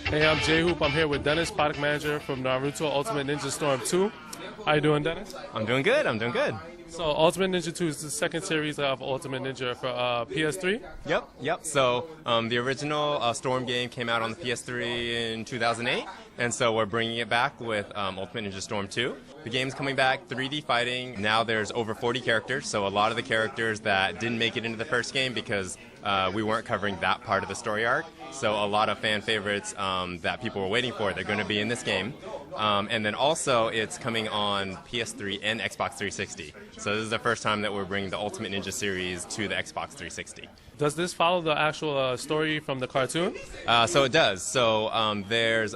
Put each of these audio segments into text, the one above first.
Hey, I'm J-Hoop. I'm here with Dennis, product manager from Naruto Ultimate Ninja Storm 2. How you doing, Dennis? I'm doing good. I'm doing good. So Ultimate Ninja 2 is the second series of Ultimate Ninja for PS3. Yep. So the original Storm game came out on the PS3 in 2008, and so we're bringing it back with Ultimate Ninja Storm 2. The game's coming back, 3D fighting. Now there's over 40 characters, so a lot of the characters that didn't make it into the first game because we weren't covering that part of the story arc. So a lot of fan favorites that people were waiting for, they're going to be in this game. And then also it's coming on PS3 and Xbox 360. So this is the first time that we're bringing the Ultimate Ninja series to the Xbox 360. Does this follow the actual story from the cartoon? So it does. So there's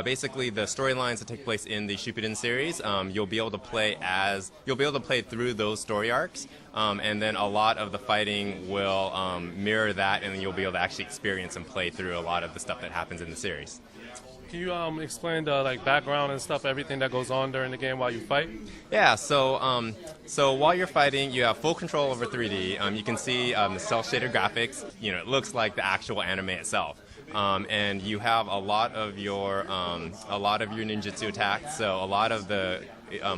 basically the storylines that take place in the Shippuden series. You'll be able to play through those story arcs, and then a lot of the fighting will mirror that, and then you'll be able to actually experience and play through a lot of the stuff that happens in the series. Can you explain the background and stuff, everything that goes on during the game while you fight? Yeah. So while you're fighting, you have full control over 3D. You can see the cel shaded graphics. It looks like the actual anime itself. And you have a lot of your ninjutsu attacks. So a lot of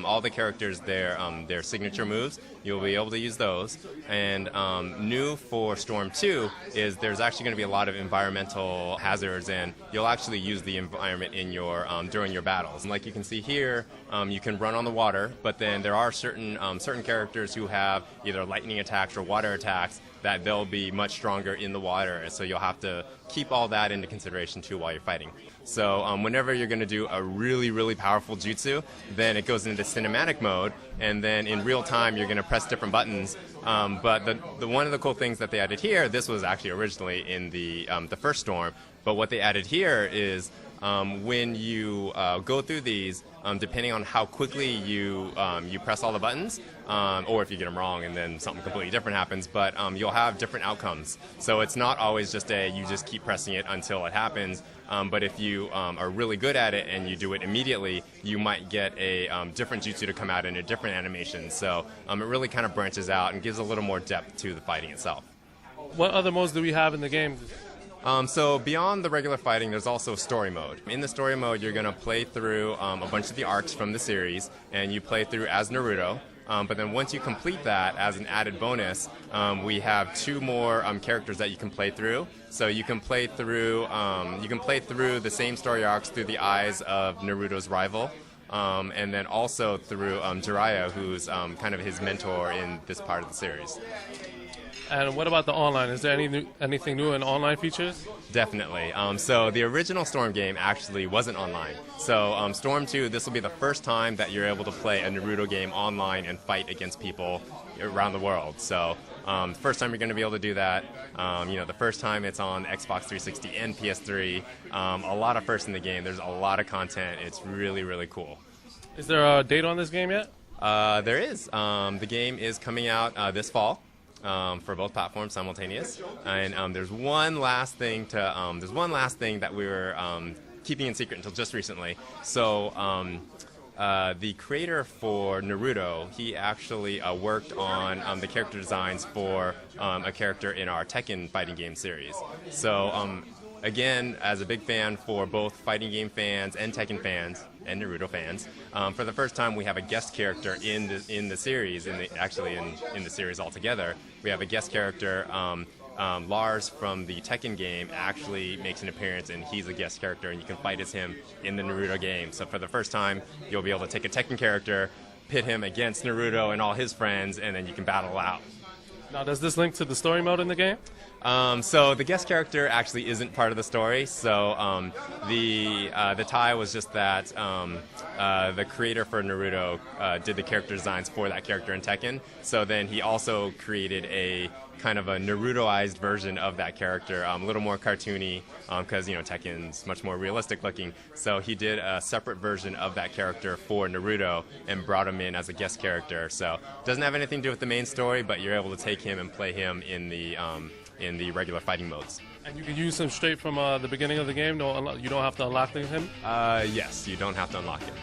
all the characters, their signature moves, you'll be able to use those. And new for Storm 2 is there's actually going to be a lot of environmental hazards, and you'll actually use the environment in your during your battles. And like you can see here, you can run on the water, but then there are certain characters who have either lightning attacks or water attacks that they'll be much stronger in the water, and so you'll have to keep all that into consideration too while you're fighting. So whenever you're going to do a really, really powerful jutsu, then it goes into cinematic mode, and then in real time you're going to press different buttons. But the one of the cool things that they added here, this was actually originally in the first Storm, but what they added here is when you go through these, depending on how quickly you press all the buttons, or if you get them wrong and then something completely different happens, but you'll have different outcomes. So it's not always just you just keep pressing it until it happens, but if you are really good at it and you do it immediately, you might get a different jutsu to come out in a different animation. So it really kind of branches out and gives a little more depth to the fighting itself. What other modes do we have in the game? So beyond the regular fighting, there's also story mode. In the story mode, you're going to play through a bunch of the arcs from the series, and you play through as Naruto. But then once you complete that, as an added bonus, we have 2 more characters that you can play through. So you can play through the same story arcs through the eyes of Naruto's rival. And then also through Jiraiya, who's kind of his mentor in this part of the series. And what about the online? Is there anything new in online features? Definitely. So the original Storm game actually wasn't online. So Storm 2, this will be the first time that you're able to play a Naruto game online and fight against people around the world. So first time you're going to be able to do that. The first time it's on Xbox 360 and PS3. A lot of firsts in the game. There's a lot of content. It's really, really cool. Is there a date on this game yet? There is. The game is coming out this fall. For both platforms simultaneous, and there's one last thing that we were keeping in secret until just recently. So the creator for Naruto, he actually worked on the character designs for a character in our Tekken fighting game series. So again, as a big fan for both fighting game fans and Tekken fans and Naruto fans, for the first time we have a guest character in the series, in the series altogether. We have a guest character. Lars from the Tekken game actually makes an appearance, and he's a guest character, and you can fight as him in the Naruto game. So for the first time, you'll be able to take a Tekken character, pit him against Naruto and all his friends, and then you can battle out. Now, does this link to the story mode in the game? So the guest character actually isn't part of the story. So the tie was just that the creator for Naruto did the character designs for that character in Tekken. So then he also created a kind of a Narutoized version of that character, a little more cartoony, because Tekken's much more realistic looking. So he did a separate version of that character for Naruto and brought him in as a guest character. So it doesn't have anything to do with the main story, but you're able to take him and play him in the regular fighting modes. And you can use him straight from the beginning of the game? You don't have to unlock him? Yes, you don't have to unlock him.